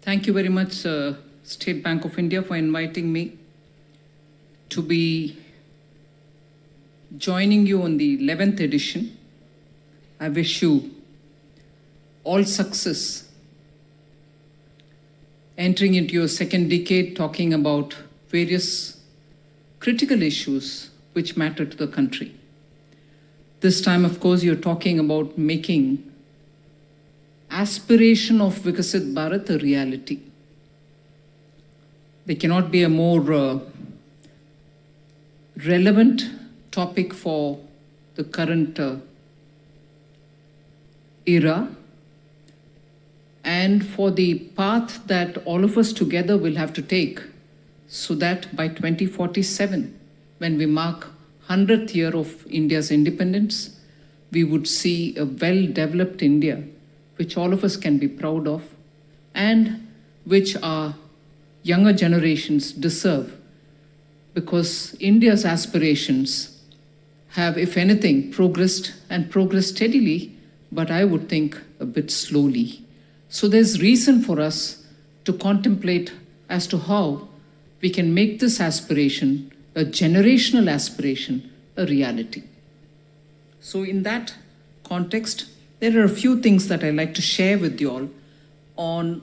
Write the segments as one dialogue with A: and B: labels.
A: Thank you very much, State Bank of India, for inviting me to be joining you on the 11th edition. I wish you all success entering into your second decade, talking about various critical issues which matter to the country. This time, of course, you're talking about making aspiration of Vikasit Bharat a reality. There cannot be a more relevant topic for the current era and for the path that all of us together will have to take, so that by 2047, when we mark 100th year of India's independence, we would see a well-developed India which all of us can be proud of and which our younger generations deserve, because India's aspirations have, if anything, progressed steadily, but I would think a bit slowly. So there's reason for us to contemplate as to how we can make this aspiration, a generational aspiration, a reality. So in that context, there are a few things that I'd like to share with you all on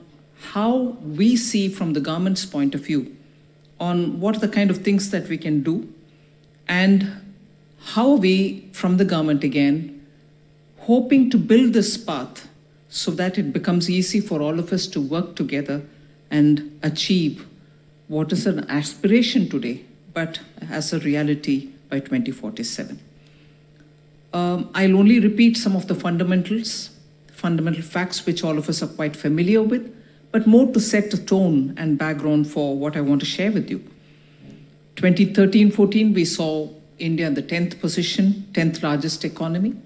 A: how we see from the government's point of view on what are the kind of things that we can do and how we, from the government again, hoping to build this path so that it becomes easy for all of us to work together and achieve what is an aspiration today, but as a reality by 2047. I'll only repeat some of the fundamental facts which all of us are quite familiar with, but more to set the tone and background for what I want to share with you. 2013-14, we saw India in the 10th position, 10th largest economy.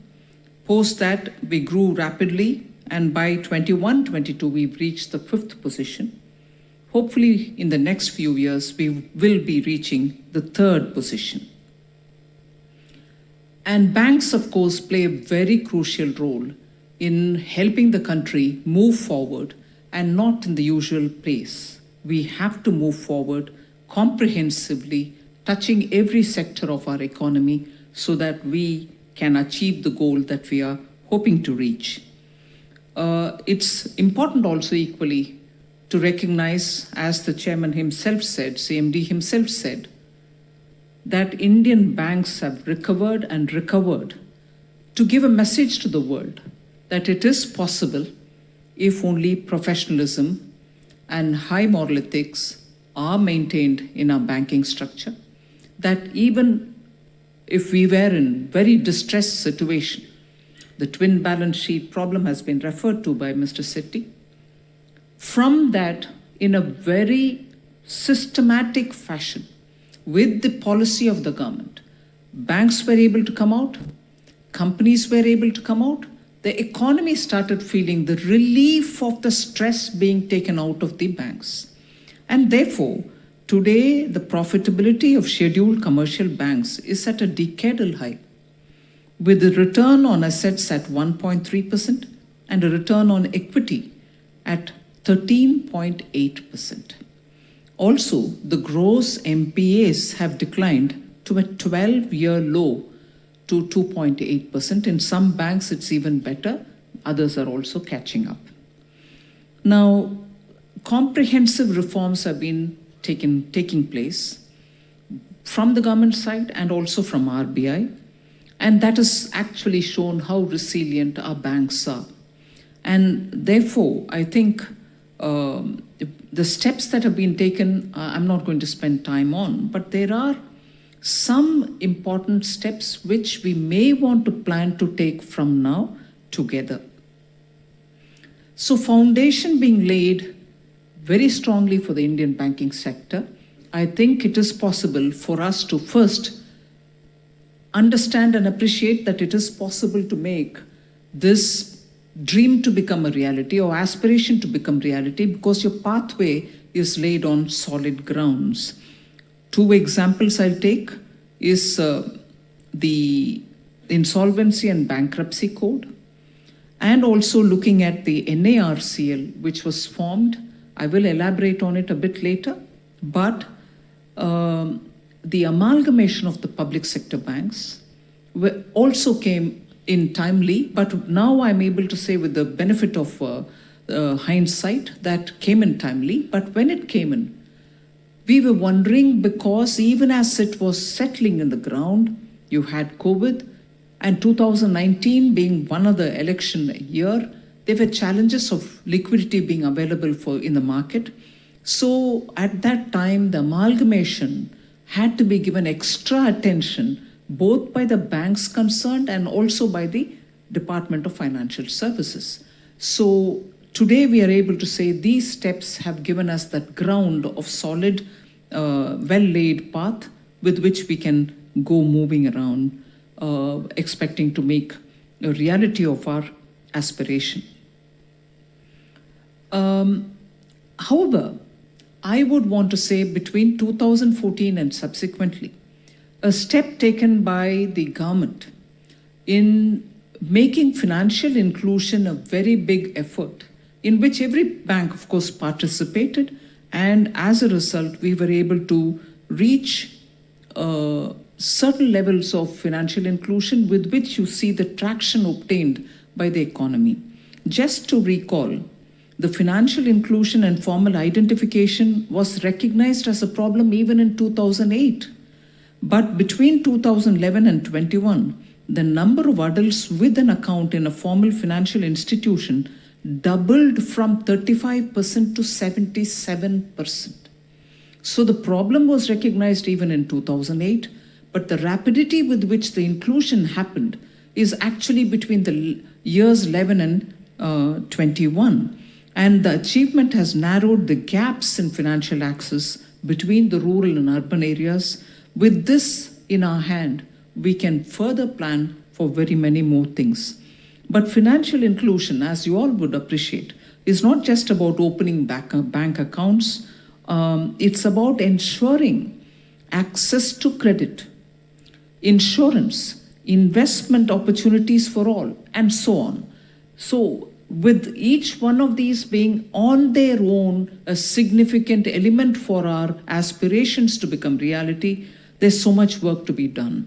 A: Post that, we grew rapidly, and by 21-22, we've reached the 5th position. Hopefully, in the next few years, we will be reaching the 3rd position. And banks, of course, play a very crucial role in helping the country move forward and not in the usual pace. We have to move forward comprehensively, touching every sector of our economy so that we can achieve the goal that we are hoping to reach. It's important also equally to recognize, as the chairman himself said, CMD himself said, that Indian banks have recovered and recovered to give a message to the world that it is possible if only professionalism and high moral ethics are maintained in our banking structure, that even if we were in very distressed situation, the twin balance sheet problem has been referred to by Mr. Sethi. From that, in a very systematic fashion, with the policy of the government, banks were able to come out, companies were able to come out, the economy started feeling the relief of the stress being taken out of the banks. And therefore, today, the profitability of scheduled commercial banks is at a decadal high, with a return on assets at 1.3% and a return on equity at 13.8%. Also, the gross MPAs have declined to a 12-year low to 2.8%. In some banks, it's even better. Others are also catching up. Now, comprehensive reforms have been taking place from the government side and also from RBI. And that has actually shown how resilient our banks are. And therefore, I think the steps that have been taken, I'm not going to spend time on, but there are some important steps which we may want to plan to take from now together. So foundation being laid very strongly for the Indian banking sector, I think it is possible for us to first understand and appreciate that it is possible to make this dream to become a reality or aspiration to become reality because your pathway is laid on solid grounds. Two examples I'll take is the Insolvency and Bankruptcy Code and also looking at the NARCL, which was formed I will elaborate on it a bit later, but the amalgamation of the public sector banks also came in timely, but now I'm able to say with the benefit of hindsight that came in timely. But when it came in, we were wondering, because even as it was settling in the ground, you had COVID, and 2019 being one of the election year, there were challenges of liquidity being available in the market. So at that time, the amalgamation had to be given extra attention, both by the banks concerned and also by the Department of Financial Services. So today we are able to say these steps have given us that ground of solid, well-laid path with which we can go moving around, expecting to make a reality of our aspiration. However, I would want to say between 2014 and subsequently, a step taken by the government in making financial inclusion a very big effort, in which every bank, of course, participated, and as a result, we were able to reach certain levels of financial inclusion with which you see the traction obtained by the economy. Just to recall, the financial inclusion and formal identification was recognized as a problem even in 2008. But between 2011 and 21, the number of adults with an account in a formal financial institution doubled from 35% to 77%. So the problem was recognized even in 2008, but the rapidity with which the inclusion happened is actually between the years 11 and 21. And the achievement has narrowed the gaps in financial access between the rural and urban areas. With this in our hand, we can further plan for very many more things. But financial inclusion, as you all would appreciate, is not just about opening bank accounts. It's about ensuring access to credit, insurance, investment opportunities for all, and so on. So, with each one of these being on their own a significant element for our aspirations to become reality, there's so much work to be done.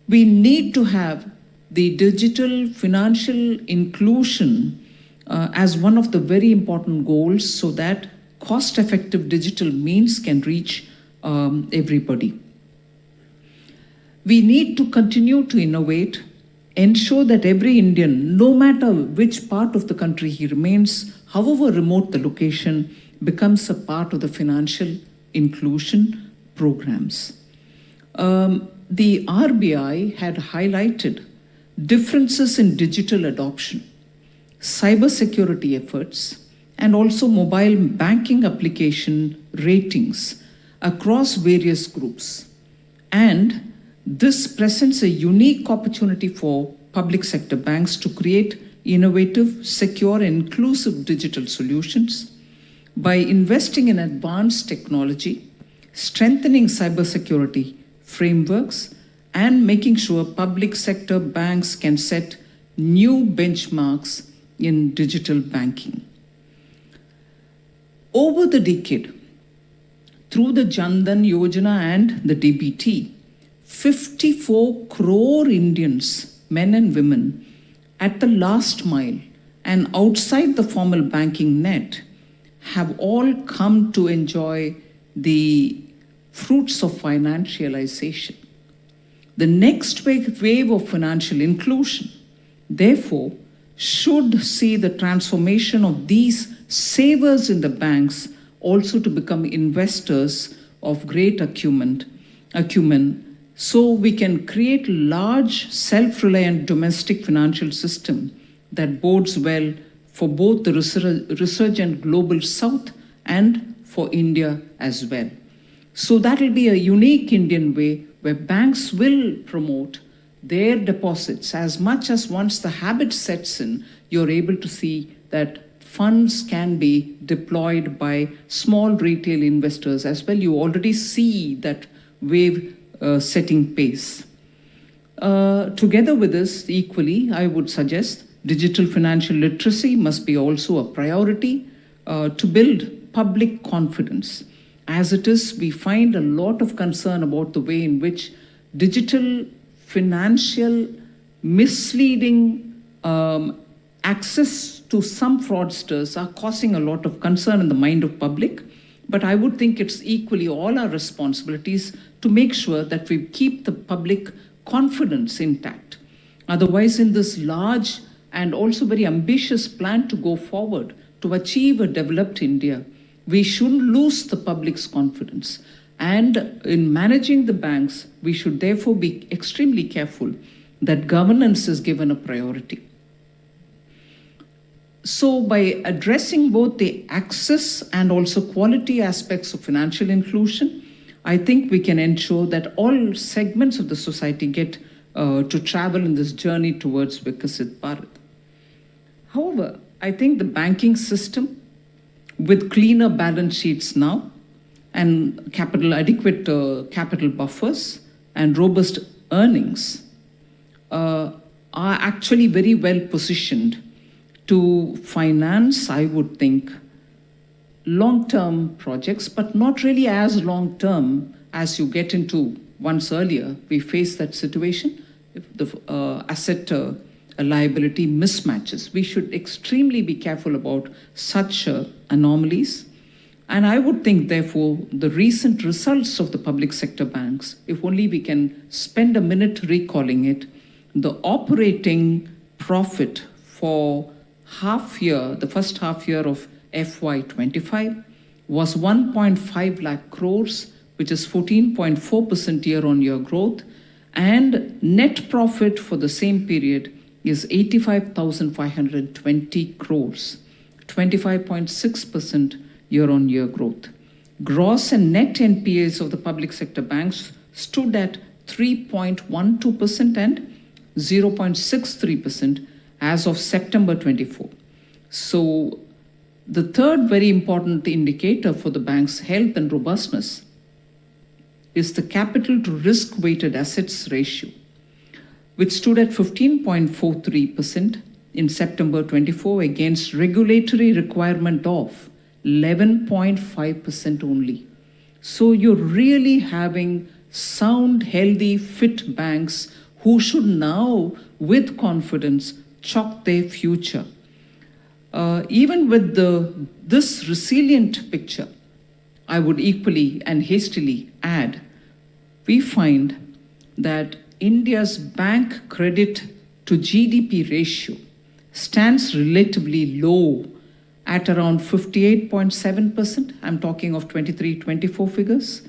A: We need to have the digital financial inclusion as one of the very important goals, so that cost-effective digital means can reach everybody. We need to continue to innovate, ensure that every Indian, no matter which part of the country he remains, however remote the location, becomes a part of the financial inclusion programs. The RBI had highlighted differences in digital adoption, cybersecurity efforts, and also mobile banking application ratings across various groups. And this presents a unique opportunity for public sector banks to create innovative, secure, and inclusive digital solutions by investing in advanced technology, strengthening cybersecurity frameworks, and making sure public sector banks can set new benchmarks in digital banking. Over the decade, through the Jan Dhan Yojana and the DBT, 54 crore Indians, men and women, at the last mile and outside the formal banking net have all come to enjoy the fruits of financialization. The next wave of financial inclusion, therefore, should see the transformation of these savers in the banks also to become investors of great acumen, so we can create large self-reliant domestic financial system that bodes well for both the resurgent global south and for India as well. So that will be a unique Indian way where banks will promote their deposits as much as once the habit sets in, you're able to see that funds can be deployed by small retail investors as well. You already see that wave setting pace. Together with this, equally, I would suggest digital financial literacy must be also a priority to build public confidence. As it is, we find a lot of concern about the way in which digital financial misleading access to some fraudsters are causing a lot of concern in the mind of public. But I would think it's equally all our responsibilities to make sure that we keep the public confidence intact. Otherwise, in this large and also very ambitious plan to go forward to achieve a developed India, we shouldn't lose the public's confidence. And in managing the banks, we should therefore be extremely careful that governance is given a priority. So by addressing both the access and also quality aspects of financial inclusion, I think we can ensure that all segments of the society get to travel in this journey towards Vikasit Bharat. However, I think the banking system, with cleaner balance sheets now and adequate capital buffers and robust earnings, are actually very well positioned to finance, I would think, long-term projects, but not really as long-term as you get into once earlier. We faced that situation, if the asset liability mismatches. We should extremely be careful about such anomalies. And I would think, therefore, the recent results of the public sector banks, if only we can spend a minute recalling it, the operating profit for the first half year of FY25 was 1.5 lakh crores, which is 14.4% year-on-year growth, and net profit for the same period is 85,520 crores, 25.6% year-on-year growth. Gross and net NPAs of the public sector banks stood at 3.12% and 0.63% as of September 24. So the third very important indicator for the bank's health and robustness is the capital to risk-weighted assets ratio, which stood at 15.43% in September 24 against regulatory requirement of 11.5% only. So you're really having sound, healthy, fit banks who should now, with confidence, chalk their future. Even with this resilient picture, I would equally and hastily add, we find that India's bank credit to GDP ratio stands relatively low at around 58.7%. I'm talking of 23-24 figures,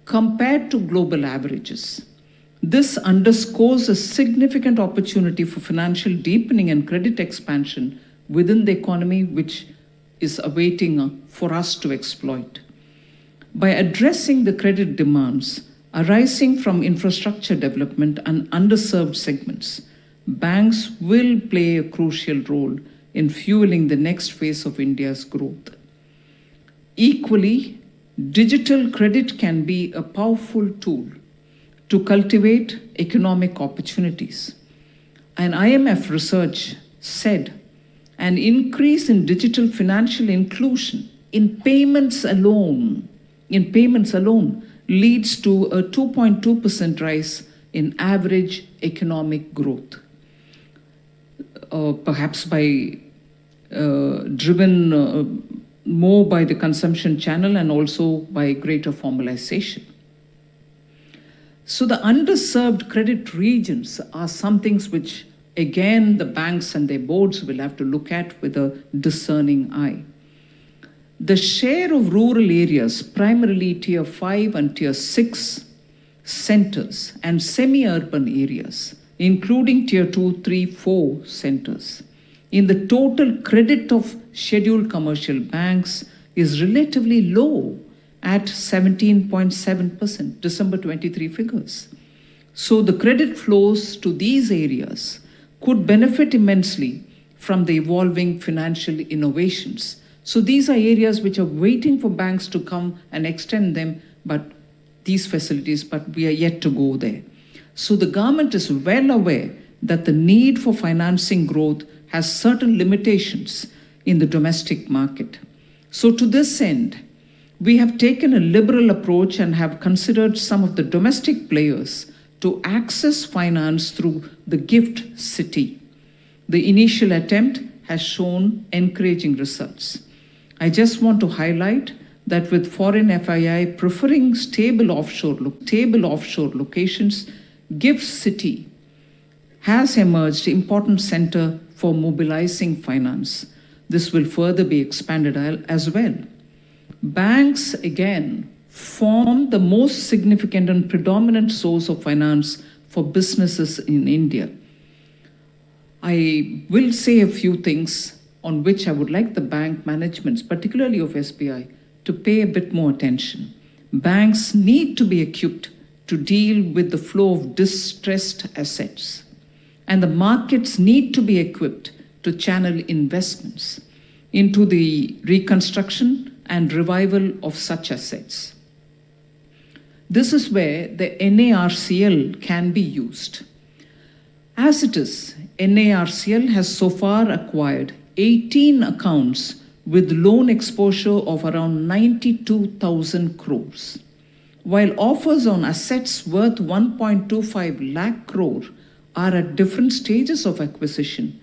A: compared to global averages. This underscores a significant opportunity for financial deepening and credit expansion within the economy, which is awaiting for us to exploit. By addressing the credit demands arising from infrastructure development and underserved segments, banks will play a crucial role in fueling the next phase of India's growth. Equally, digital credit can be a powerful tool to cultivate economic opportunities. An IMF research said an increase in digital financial inclusion in payments alone leads to a 2.2% rise in average economic growth, perhaps driven more by the consumption channel and also by greater formalization. So the underserved credit regions are some things which, again, the banks and their boards will have to look at with a discerning eye. The share of rural areas, primarily Tier 5 and Tier 6 centers, and semi-urban areas, including Tier 2, 3, 4 centers, in the total credit of scheduled commercial banks is relatively low at 17.7%, December 23 figures. So the credit flows to these areas could benefit immensely from the evolving financial innovations. So these are areas which are waiting for banks to come and extend them, these facilities, but we are yet to go there. So the government is well aware that the need for financing growth has certain limitations in the domestic market. So to this end, we have taken a liberal approach and have considered some of the domestic players to access finance through the GIFT City. The initial attempt has shown encouraging results. I just want to highlight that with foreign FII preferring stable offshore locations, GIFT City has emerged important center for mobilizing finance. This will further be expanded as well. Banks, again, form the most significant and predominant source of finance for businesses in India. I will say a few things on which I would like the bank managements, particularly of SBI, to pay a bit more attention. Banks need to be equipped to deal with the flow of distressed assets, and the markets need to be equipped to channel investments into the reconstruction and revival of such assets. This is where the NARCL can be used. As it is, NARCL has so far acquired 18 accounts with loan exposure of around 92,000 crores, while offers on assets worth 1.25 lakh crore are at different stages of acquisition.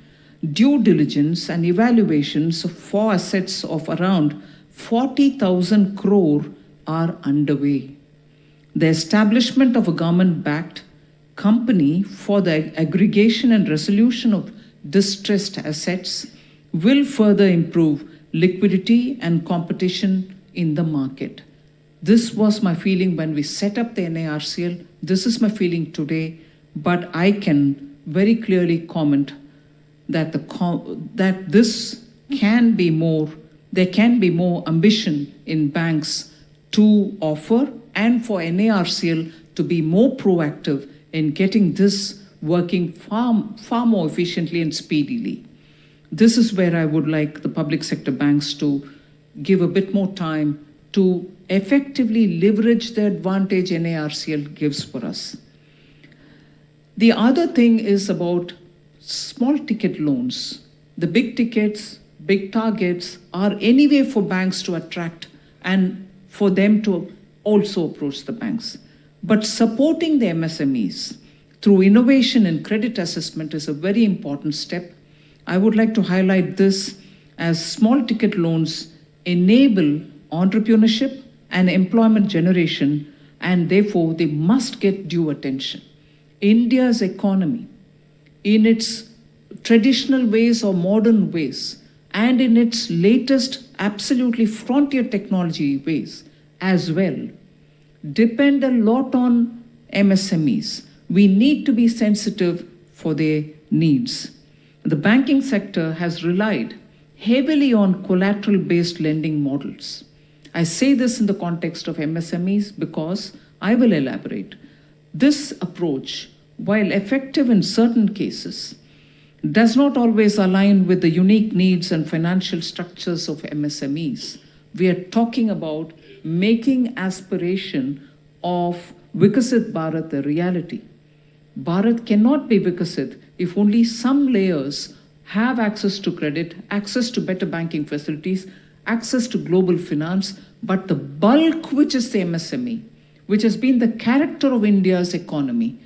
A: Due diligence and evaluations for assets of around 40,000 crore are underway. The establishment of a government-backed company for the aggregation and resolution of distressed assets will further improve liquidity and competition in the market. This was my feeling when we set up the NARCL. This is my feeling today, but I can very clearly comment that there can be more ambition in banks to offer and for NARCL to be more proactive in getting this working far more efficiently and speedily. This is where I would like the public sector banks to give a bit more time to effectively leverage the advantage NARCL gives for us. The other thing is about small ticket loans. The big tickets, big targets are anyway for banks to attract and for them to also approach the banks. But supporting the MSMEs through innovation and credit assessment is a very important step. I would like to highlight this as small ticket loans enable entrepreneurship and employment generation, and therefore they must get due attention. India's economy, in its traditional ways or modern ways, and in its latest absolutely frontier technology ways as well, depend a lot on MSMEs. We need to be sensitive for their needs. The banking sector has relied heavily on collateral-based lending models. I say this in the context of MSMEs because I will elaborate. This approach, while effective in certain cases, does not always align with the unique needs and financial structures of MSMEs. We are talking about making aspiration of Vikasit Bharat a reality. Bharat cannot be Vikasit if only some layers have access to credit, access to better banking facilities, access to global finance, but the bulk, which is the MSME, which has been the character of India's economy,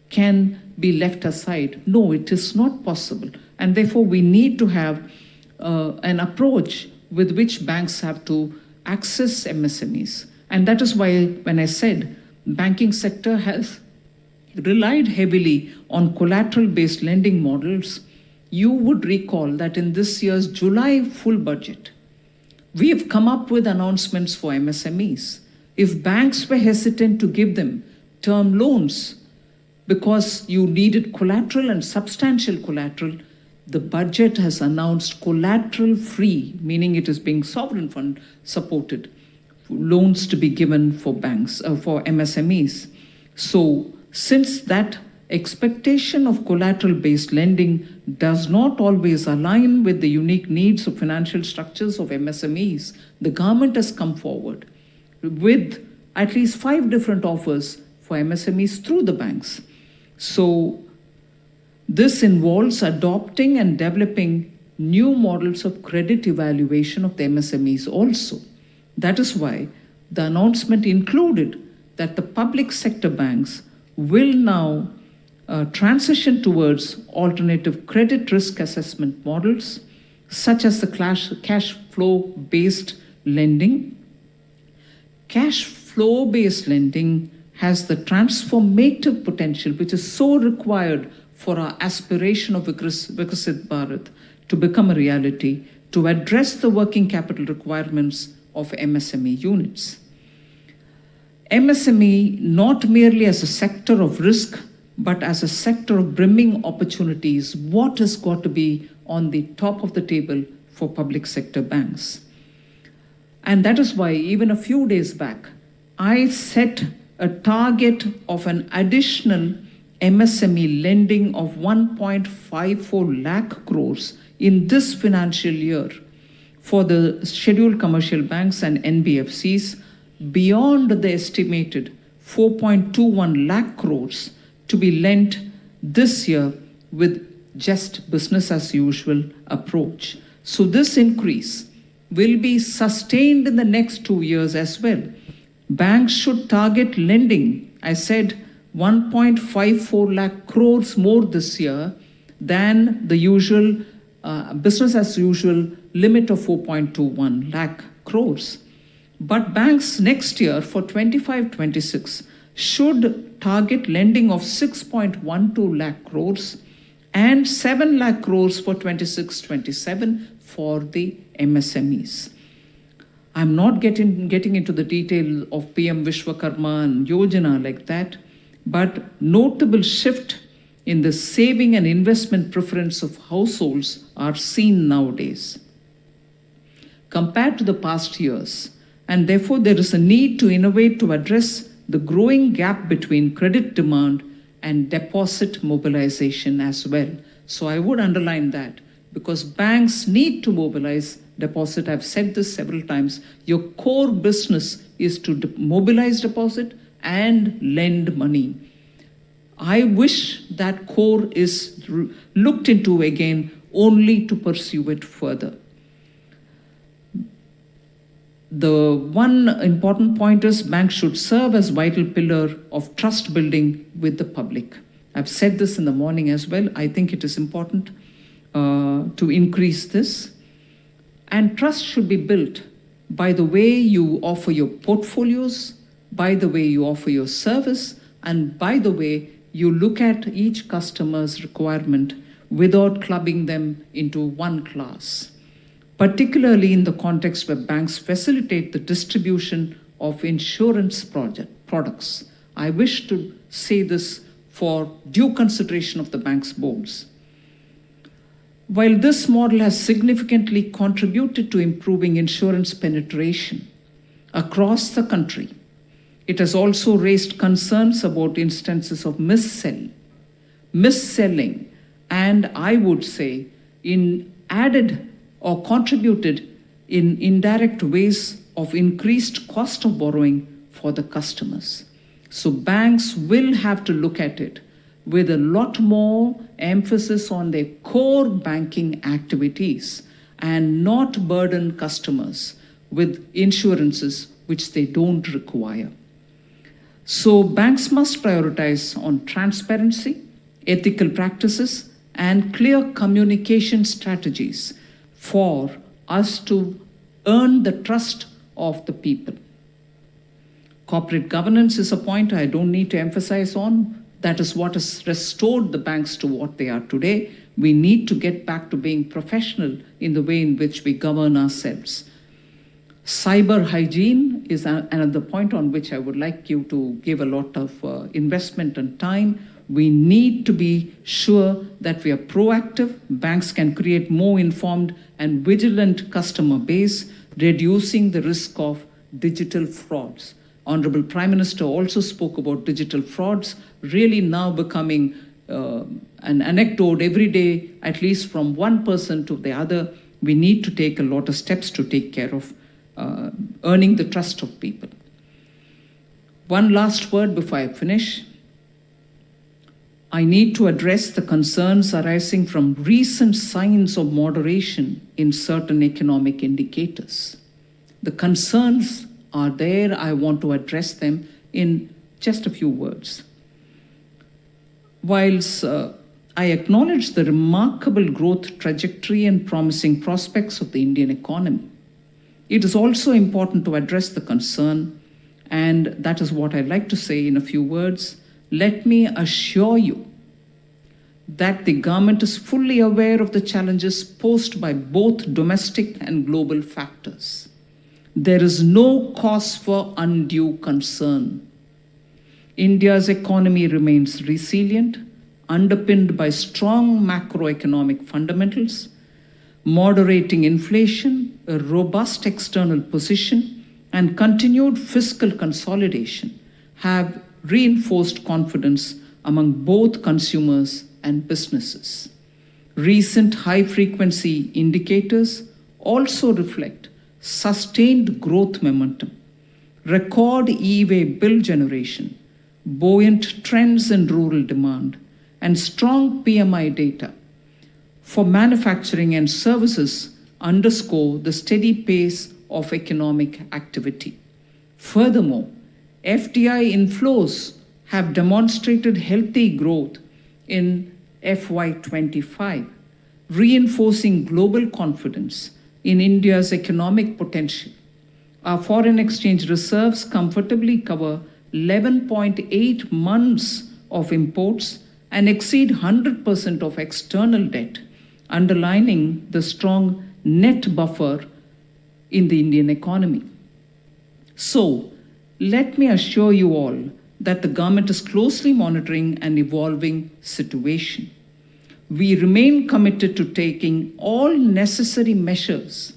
A: can be left aside. No, it is not possible. And therefore, we need to have an approach with which banks have to access MSMEs. And that is why when I said banking sector has relied heavily on collateral-based lending models, you would recall that in this year's July full budget, we have come up with announcements for MSMEs. If banks were hesitant to give them term loans because you needed collateral and substantial collateral, the budget has announced collateral-free, meaning it is being sovereign fund supported, loans to be given for banks, for MSMEs. So since that expectation of collateral-based lending does not always align with the unique needs of financial structures of MSMEs, the government has come forward with at least 5 different offers for MSMEs through the banks. So this involves adopting and developing new models of credit evaluation of the MSMEs also. That is why the announcement included that the public sector banks will now transition towards alternative credit risk assessment models, such as the cash flow based lending. Cash flow based lending has the transformative potential which is so required for our aspiration of Vikasit Bharat to become a reality, to address the working capital requirements of MSME units. MSME not merely as a sector of risk, but as a sector of brimming opportunities, what has got to be on the top of the table for public sector banks. And that is why even a few days back, I set a target of an additional MSME lending of 1.54 lakh crores in this financial year for the scheduled commercial banks and NBFCs, beyond the estimated 4.21 lakh crores to be lent this year with just business as usual approach. So this increase will be sustained in the next 2 years as well. Banks should target lending, I said, 1.54 lakh crores more this year than the usual business as usual limit of 4.21 lakh crores. But banks next year for 25-26 should target lending of 6.12 lakh crores and 7 lakh crores for 26-27 for the MSMEs. I'm not getting into the detail of PM Vishwakarma and Yojana like that, but notable shift in the saving and investment preference of households are seen nowadays compared to the past years, and therefore there is a need to innovate to address the growing gap between credit demand and deposit mobilization as well. So I would underline that, because banks need to mobilize deposit. I've said this several times. Your core business is to mobilize deposit and lend money. I wish that core is looked into again only to pursue it further. The one important point is banks should serve as vital pillar of trust building with the public. I've said this in the morning as well. I think it is important to increase this. And trust should be built by the way you offer your portfolios, by the way you offer your service, and by the way you look at each customer's requirement without clubbing them into one class, particularly in the context where banks facilitate the distribution of insurance products. I wish to say this for due consideration of the bank's boards. While this model has significantly contributed to improving insurance penetration across the country, it has also raised concerns about instances of misselling, and I would say added or contributed in indirect ways of increased cost of borrowing for the customers. So banks will have to look at it with a lot more emphasis on their core banking activities and not burden customers with insurances which they don't require. So banks must prioritize on transparency, ethical practices, and clear communication strategies for us to earn the trust of the people. Corporate governance is a point I don't need to emphasize on. That is what has restored the banks to what they are today. We need to get back to being professional in the way in which we govern ourselves. Cyber hygiene is another point on which I would like you to give a lot of investment and time. We need to be sure that we are proactive. Banks can create more informed and vigilant customer base, reducing the risk of digital frauds. Honorable Prime Minister also spoke about digital frauds, really now becoming an anecdote every day, at least from one person to the other. We need to take a lot of steps to take care of earning the trust of people. One last word before I finish. I need to address the concerns arising from recent signs of moderation in certain economic indicators. The concerns are there. I want to address them in just a few words. Whilst I acknowledge the remarkable growth trajectory and promising prospects of the Indian economy, it is also important to address the concern, and that is what I'd like to say in a few words. Let me assure you that the government is fully aware of the challenges posed by both domestic and global factors. There is no cause for undue concern. India's economy remains resilient, underpinned by strong macroeconomic fundamentals, moderating inflation, a robust external position, and continued fiscal consolidation have reinforced confidence among both consumers and businesses. Recent high-frequency indicators also reflect sustained growth momentum, record e-way bill generation, buoyant trends in rural demand, and strong PMI data for manufacturing and services underscore the steady pace of economic activity. Furthermore, FDI inflows have demonstrated healthy growth in FY25, reinforcing global confidence in India's economic potential. Our foreign exchange reserves comfortably cover 11.8 months of imports and exceed 100% of external debt, underlining the strong net buffer in the Indian economy. So, let me assure you all that the government is closely monitoring an evolving situation. We remain committed to taking all necessary measures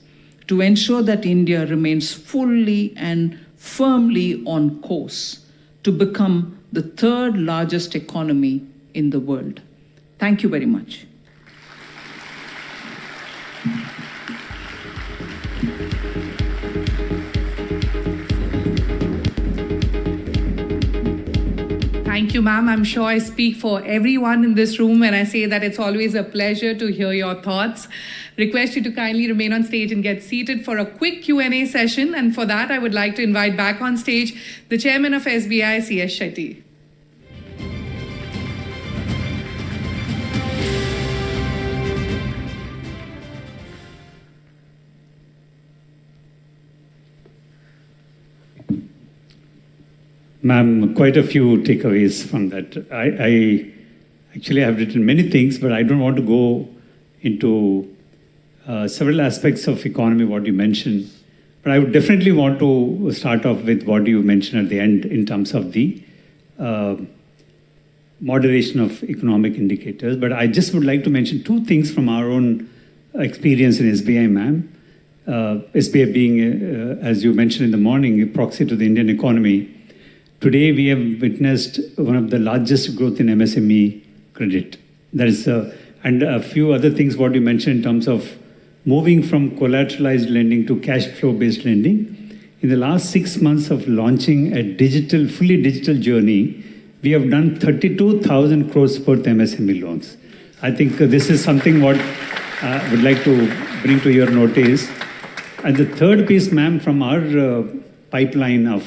A: to ensure that India remains fully and firmly on course to become the third largest economy in the world. Thank you very much.
B: Thank you, ma'am. I'm sure I speak for everyone in this room when I say that it's always a pleasure to hear your thoughts. Request you to kindly remain on stage and get seated for a quick Q&A session. And for that, I would like to invite back on stage the Chairman of SBI, C.S. Shetty.
C: Ma'am, quite a few takeaways from that. I actually have written many things, but I don't want to go into several aspects of economy, what you mentioned. But I would definitely want to start off with what you mentioned at the end in terms of the moderation of economic indicators. But I just would like to mention two things from our own experience in SBI, ma'am. SBI being, as you mentioned in the morning, a proxy to the Indian economy. Today, we have witnessed one of the largest growth in MSME credit. That is, and a few other things what you mentioned in terms of moving from collateralized lending to cash flow-based lending. In the last 6 months of launching a digital, fully digital journey, we have done 32,000 crores worth MSME loans. I think this is something what I would like to bring to your notice. And the third piece, ma'am, from our pipeline of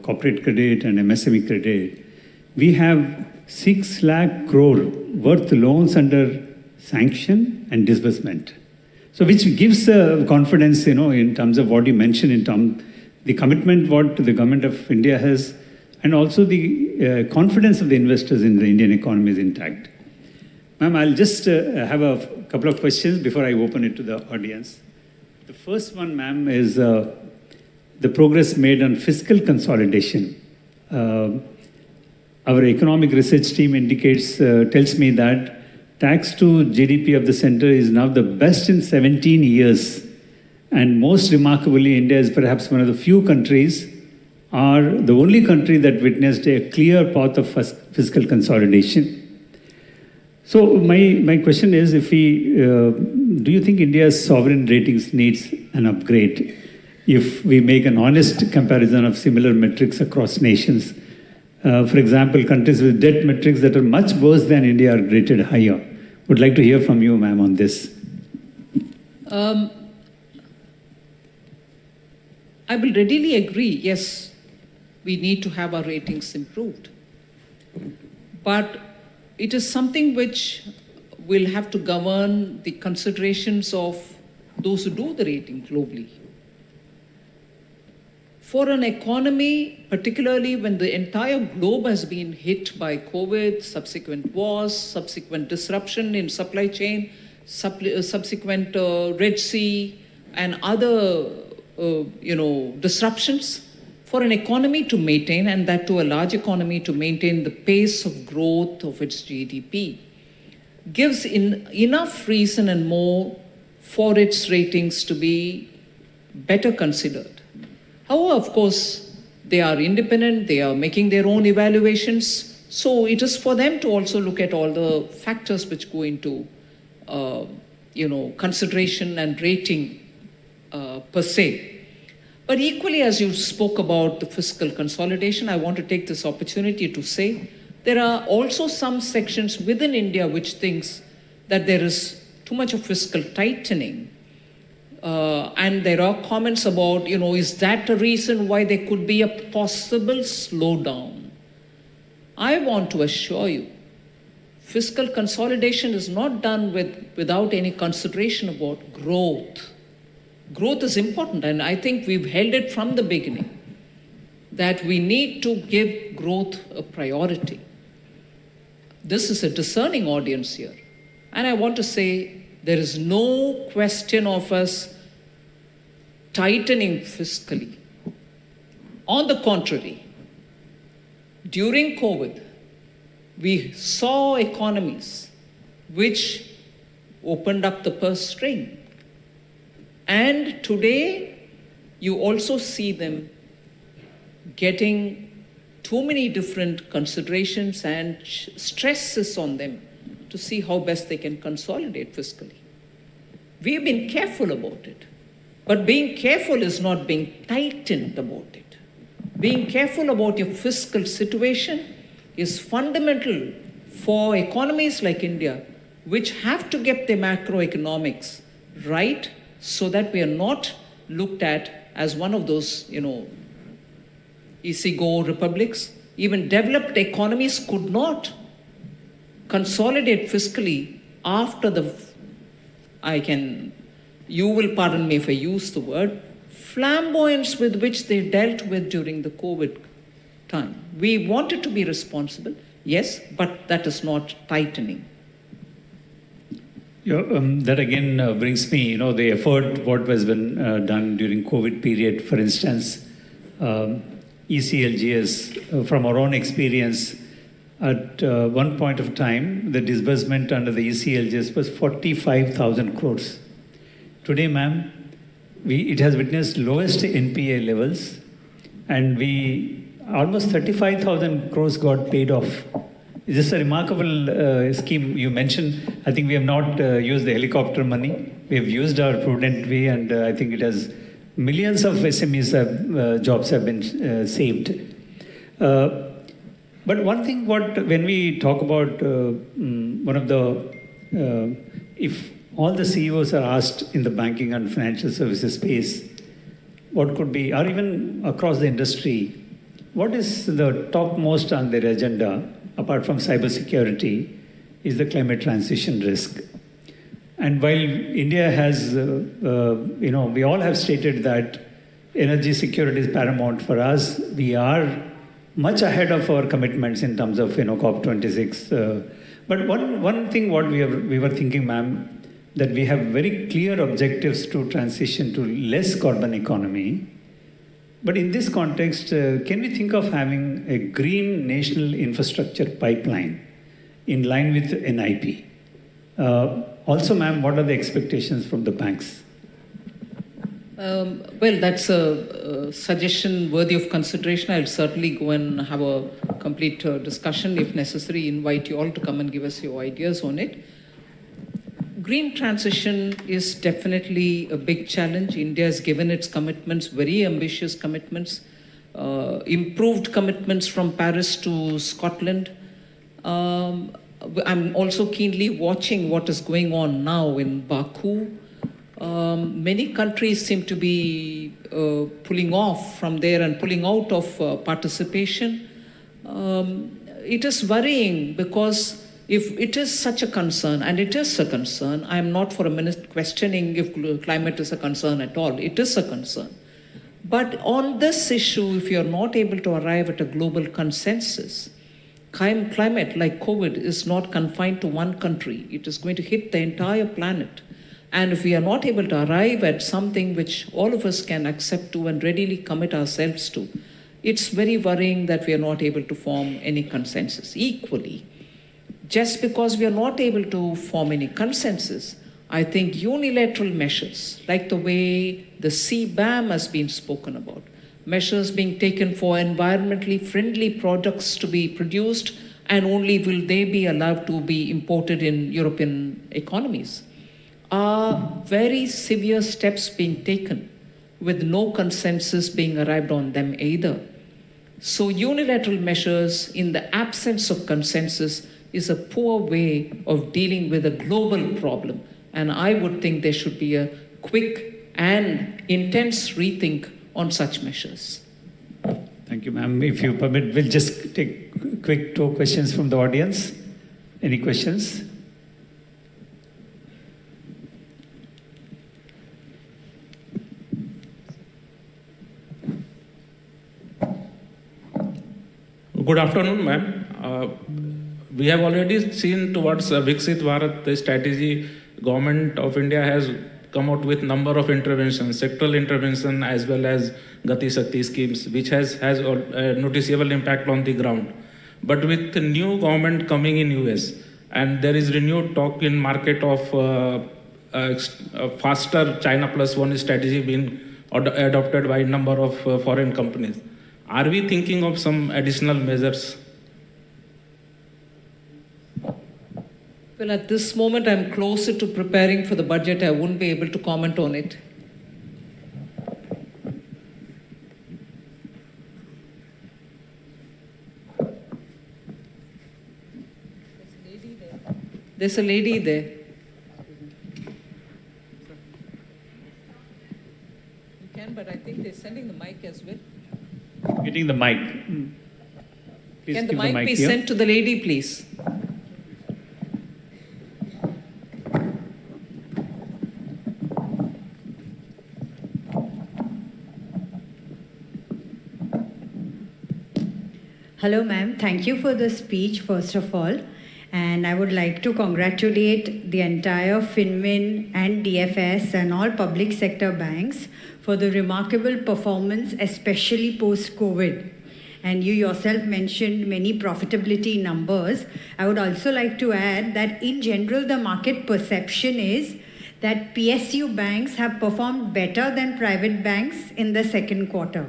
C: corporate credit and MSME credit, we have 6 lakh crore worth loans under sanction and disbursement. So which gives confidence, in terms of what you mentioned, in terms the commitment what the government of India has, and also the confidence of the investors in the Indian economy is intact. Ma'am, I'll just have a couple of questions before I open it to the audience. The first one, ma'am, is the progress made on fiscal consolidation. Our economic research team tells me that tax to GDP of the center is now the best in 17 years. And most remarkably, India is perhaps one of the few countries, or the only country that witnessed a clear path of fiscal consolidation. So my question is, do you think India's sovereign ratings needs an upgrade if we make an honest comparison of similar metrics across nations? For example, countries with debt metrics that are much worse than India are rated higher. Would like to hear from you, ma'am, on this.
A: I will readily agree, yes, we need to have our ratings improved. But it is something which will have to govern the considerations of those who do the rating globally. For an economy, particularly when the entire globe has been hit by COVID, subsequent wars, subsequent disruption in supply chain, subsequent Red Sea, and other disruptions, for an economy to maintain, and that to a large economy to maintain the pace of growth of its GDP, gives enough reason and more for its ratings to be better considered. However, of course, they are independent, they are making their own evaluations, so it is for them to also look at all the factors which go into consideration and rating per se. But equally, as you spoke about the fiscal consolidation, I want to take this opportunity to say there are also some sections within India which thinks that there is too much of fiscal tightening. And there are comments about, is that a reason why there could be a possible slowdown? I want to assure you, fiscal consolidation is not done without any consideration about growth. Growth is important, and I think we've held it from the beginning, that we need to give growth a priority. This is a discerning audience here. And I want to say there is no question of us tightening fiscally. On the contrary, during COVID, we saw economies which opened up the purse string. And today, you also see them getting too many different considerations and stresses on them to see how best they can consolidate fiscally. We've been careful about it, but being careful is not being tightened about it. Being careful about your fiscal situation is fundamental for economies like India, which have to get their macroeconomics right so that we are not looked at as one of those, easy-go republics. Even developed economies could not consolidate fiscally after you will pardon me if I use the word, flamboyance with which they dealt with during the COVID time. We wanted to be responsible, yes, but that is not tightening.
C: That again brings me, the effort what was been done during COVID period. For instance, ECLGS, from our own experience, at one point of time, the disbursement under the ECLGS was 45,000 crores. Today, ma'am, it has witnessed lowest NPA levels, and almost 35,000 crores got paid off. This is a remarkable scheme you mentioned. I think we have not used the helicopter money. We have used our prudent way, and I think it has millions of SMEs jobs have been saved. But one thing, when we talk about if all the CEOs are asked in the banking and financial services space, what could be, or even across the industry, what is the topmost on their agenda, apart from cybersecurity, is the climate transition risk. And while India has, we all have stated that energy security is paramount for us, we are much ahead of our commitments in terms of, COP26. But one thing what we were thinking, ma'am, that we have very clear objectives to transition to less carbon economy. But in this context, can we think of having a green national infrastructure pipeline in line with NIP? Also, ma'am, what are the expectations from the banks?
A: Well, that's a suggestion worthy of consideration. I'll certainly go and have a complete discussion, if necessary, invite you all to come and give us your ideas on it. Green transition is definitely a big challenge. India has given its commitments, very ambitious commitments. improved commitments from Paris to Scotland. I'm also keenly watching what is going on now in Baku. Many countries seem to be pulling off from there and pulling out of participation. It is worrying because if it is such a concern, and it is a concern, I'm not for a minute questioning if climate is a concern at all. It is a concern. But on this issue, if you're not able to arrive at a global consensus, climate like COVID is not confined to one country. It is going to hit the entire planet. And if we are not able to arrive at something which all of us can accept to and readily commit ourselves to, it's very worrying that we are not able to form any consensus. Equally, just because we are not able to form any consensus, I think unilateral measures, like the way the CBAM has been spoken about, measures being taken for environmentally friendly products to be produced, and only will they be allowed to be imported in European economies, are very severe steps being taken with no consensus being arrived on them either. So unilateral measures in the absence of consensus is a poor way of dealing with a global problem. And I would think there should be a quick and intense rethink on such measures.
C: Thank you, ma'am. If you permit, we'll just take quick 2 questions from the audience. Any questions?
D: Good afternoon, ma'am. We have already seen towards Viksit Bharat strategy, Government of India has come out with number of interventions, sectoral intervention as well as Gati Shakti schemes, which has a noticeable impact on the ground. But with the new government coming in US, and there is renewed talk in market of faster China plus one strategy being adopted by a number of foreign companies. Are we thinking of some additional measures?
A: Well, at this moment, I'm closer to preparing for the budget. I wouldn't be able to comment on it. There's a lady there. You can, but I think they're sending the mic as well.
C: Getting the mic. Please
A: Can the
C: give
A: mic be
C: here.
A: sent to the lady, please?
E: Hello, ma'am. Thank you for the speech, first of all. And I would like to congratulate the entire FinMin and DFS and all public sector banks for the remarkable performance, especially post-COVID. And you yourself mentioned many profitability numbers. I would also like to add that in general, the market perception is that PSU banks have performed better than private banks in the second quarter.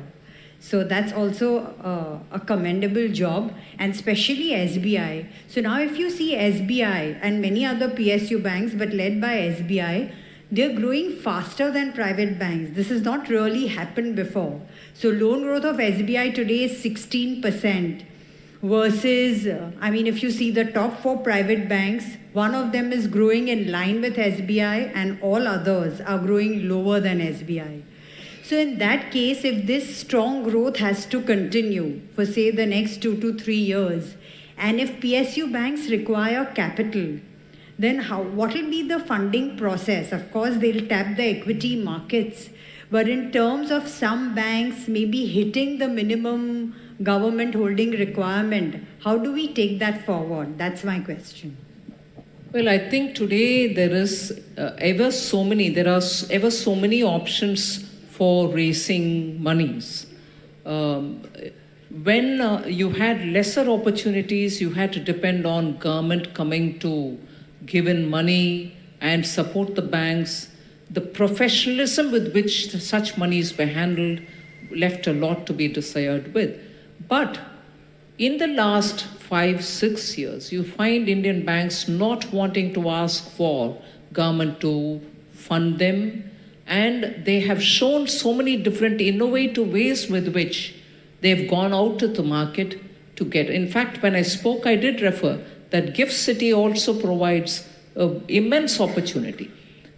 E: So that's also a commendable job, and especially SBI. So now if you see SBI and many other PSU banks, but led by SBI, they're growing faster than private banks. This has not really happened before. So loan growth of SBI today is 16% versus, if you see the top 4 private banks, one of them is growing in line with SBI and all others are growing lower than SBI. So in that case, if this strong growth has to continue for say the next 2 to 3 years, and if PSU banks require capital, then what will be the funding process? Of course, they'll tap the equity markets, but in terms of some banks maybe hitting the minimum government holding requirement, how do we take that forward? That's my question.
A: Well, I think today there are ever so many options for raising monies. When you had lesser opportunities, you had to depend on government coming to give in money and support the banks. The professionalism with which such monies were handled left a lot to be desired with. But in the last 5-6 years, you find Indian banks not wanting to ask for government to fund them, and they have shown so many different innovative ways with which They've gone out to the market to get. In fact, when I spoke, I did refer that Gift City also provides immense opportunity.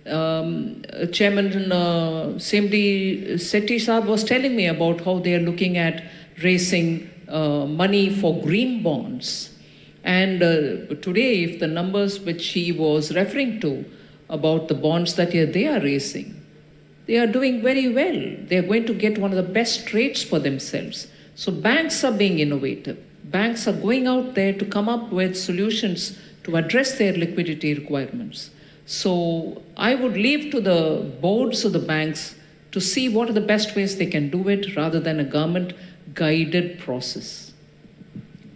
A: Chairman Smt Sethi Saab was telling me about how they are looking at raising money for green bonds. And today, if the numbers which he was referring to about the bonds that they are raising, they are doing very well. They are going to get one of the best rates for themselves. So banks are being innovative. Banks are going out there to come up with solutions to address their liquidity requirements. So I would leave to the boards of the banks to see what are the best ways they can do it rather than a government-guided process.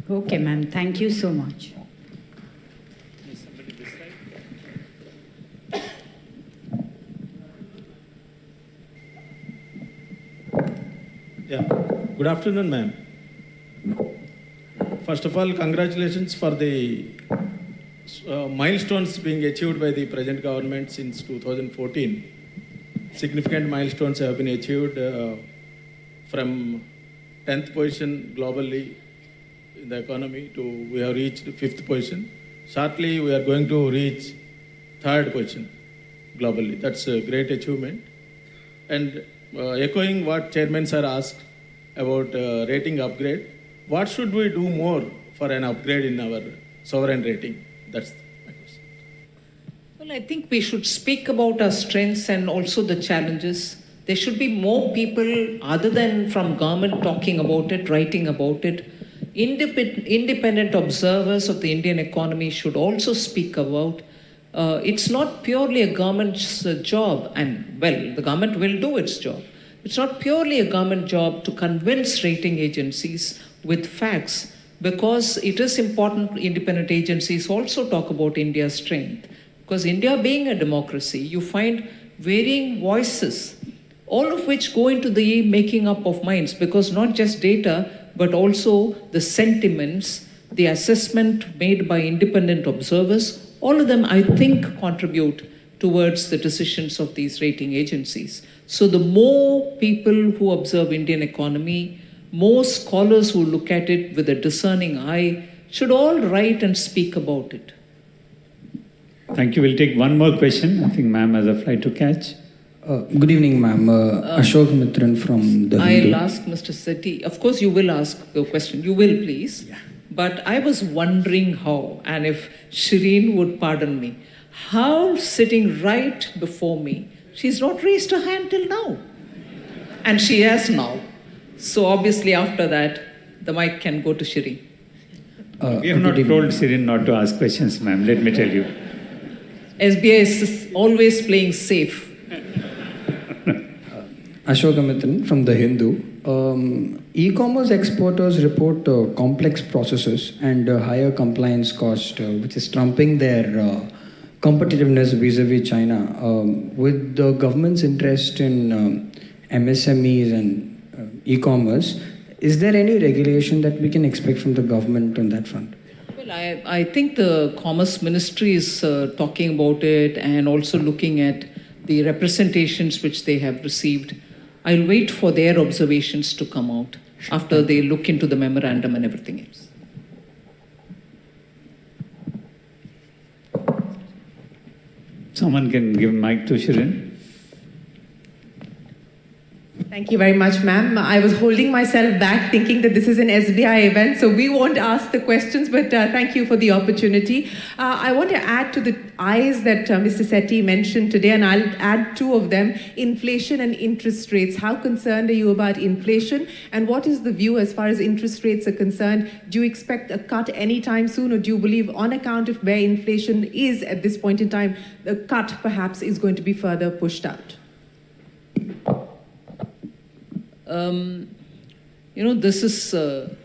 E: Okay, ma'am. Thank you so much.
F: Yeah. Good afternoon, ma'am. First of all, congratulations for the milestones being achieved by the present government since 2014. Significant milestones have been achieved from 10th position globally in the economy to we have reached 5th position. Shortly, we are going to reach 3rd position globally. That's a great achievement. And echoing what chairman sir asked about rating upgrade, what should we do more for an upgrade in our sovereign rating? That's my question.
A: Well, I think we should speak about our strengths and also the challenges. There should be more people other than from government talking about it, writing about it. Independent observers of the Indian economy should also speak about. It's not purely a government's job, and well, the government will do its job. It's not purely a government job to convince rating agencies with facts, because it is important independent agencies also talk about India's strength. Because India being a democracy, you find varying voices, all of which go into the making up of minds, because not just data, but also the sentiments, the assessment made by independent observers, all of them, I think, contribute towards the decisions of these rating agencies. So the more people who observe Indian economy, more scholars who look at it with a discerning eye, should all write and speak about it.
C: Thank you. We'll take one more question. I think ma'am has a flight to catch.
G: Good evening, ma'am. Ashok Mitran from the Hindu.
A: I'll ask Mr. Sethi. Of course, you will ask the question. You will, please.
G: Yeah.
A: But I was wondering how, and if Shireen would pardon me, how sitting right before me, she's not raised her hand till now. And she has now. So obviously after that, the mic can go to Shireen.
C: We have not told Shirin not to ask questions, ma'am. Let me tell you.
A: SBI is always playing safe.
G: Ashok Mitran from the Hindu. E-commerce exporters report complex processes and higher compliance cost, which is trumping their competitiveness vis-a-vis China. With the government's interest in MSMEs and e-commerce, is there any regulation that we can expect from the government on that front?
A: Well, I think the Commerce Ministry is talking about it and also looking at the representations which they have received. I'll wait for their observations to come out after they look into the memorandum and everything else.
C: Someone can give mic to Shirin.
H: Thank you very much, ma'am. I was holding myself back thinking that this is an SBI event, so we won't ask the questions, but thank you for the opportunity. I want to add to the I's that Mr. Sethi mentioned today, and I'll add two of them: inflation and interest rates. How concerned are you about inflation, and what is the view as far as interest rates are concerned? Do you expect a cut anytime soon, or do you believe on account of where inflation is at this point in time, the cut perhaps is going to be further pushed out?
A: This is a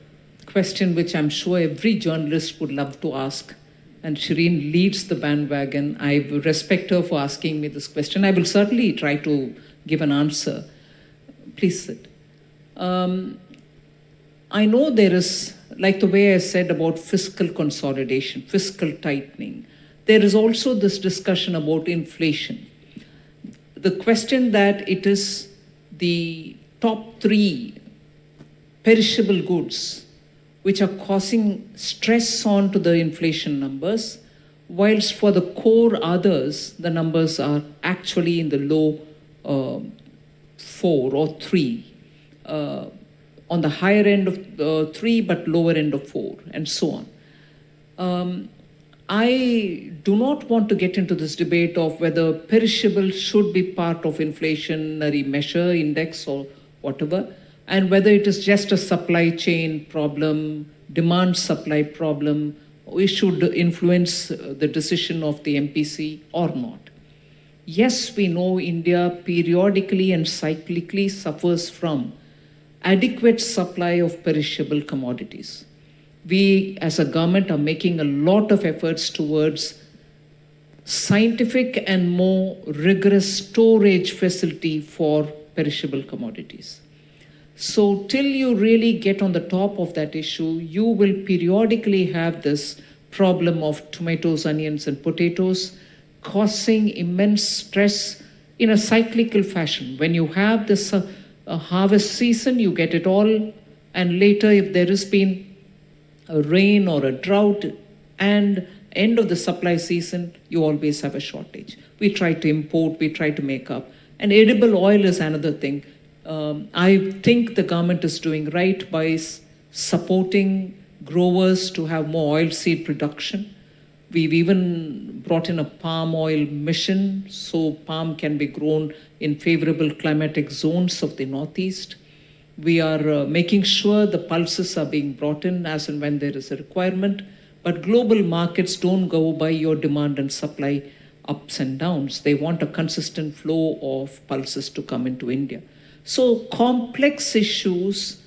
A: question which I'm sure every journalist would love to ask. And Shireen leads the bandwagon. I respect her for asking me this question. I will certainly try to give an answer. Please sit. I know there is, like the way I said about fiscal consolidation, fiscal tightening, there is also this discussion about inflation. The question that it is the top three perishable goods, which are causing stress onto the inflation numbers, whilst for the core others, the numbers are actually in the low 4 or 3. On the higher end of 3, but lower end of 4, and so on. I do not want to get into this debate of whether perishable should be part of inflationary measure index or whatever, and whether it is just a supply chain problem, demand supply problem, we should influence the decision of the MPC or not. Yes, we know India periodically and cyclically suffers from adequate supply of perishable commodities. We as a government are making a lot of efforts towards scientific and more rigorous storage facility for perishable commodities. So till you really get on the top of that issue, you will periodically have this problem of tomatoes, onions, and potatoes causing immense stress in a cyclical fashion. When you have this harvest season, you get it all, and later if there has been a rain or a drought and end of the supply season, you always have a shortage. We try to import, we try to make up. And edible oil is another thing. I think the government is doing right by supporting growers to have more oilseed production. We've even brought in a palm oil mission so palm can be grown in favorable climatic zones of the Northeast. We are making sure the pulses are being brought in as and when there is a requirement. But global markets don't go by your demand and supply ups and downs. They want a consistent flow of pulses to come into India. So complex issues,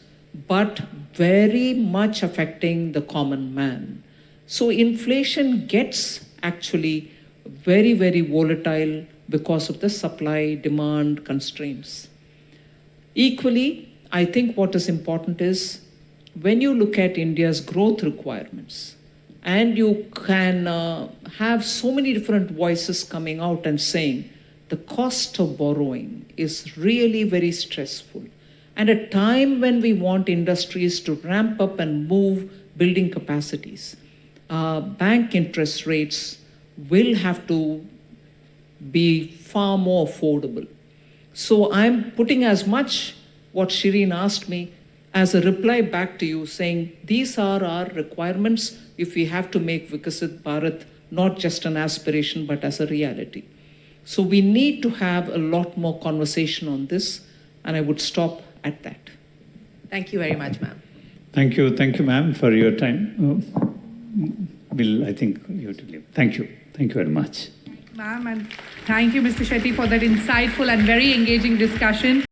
A: but very much affecting the common man. So inflation gets actually very, very volatile because of the supply-demand constraints. Equally, I think what is important is when you look at India's growth requirements, and you can have so many different voices coming out and saying the cost of borrowing is really very stressful. And a time when we want industries to ramp up and move building capacities, bank interest rates will have to be far more affordable. So I'm putting as much what Shireen asked me as a reply back to you saying these are our requirements if we have to make Vikasit Bharat not just an aspiration but as a reality. So we need to have a lot more conversation on this, and I would stop at that.
H: Thank you very much, ma'am.
C: Thank you, ma'am, for your time. I think you have to leave. Thank you very much.
B: Ma'am, and thank you, Mr. Shetty, for that insightful and very engaging discussion.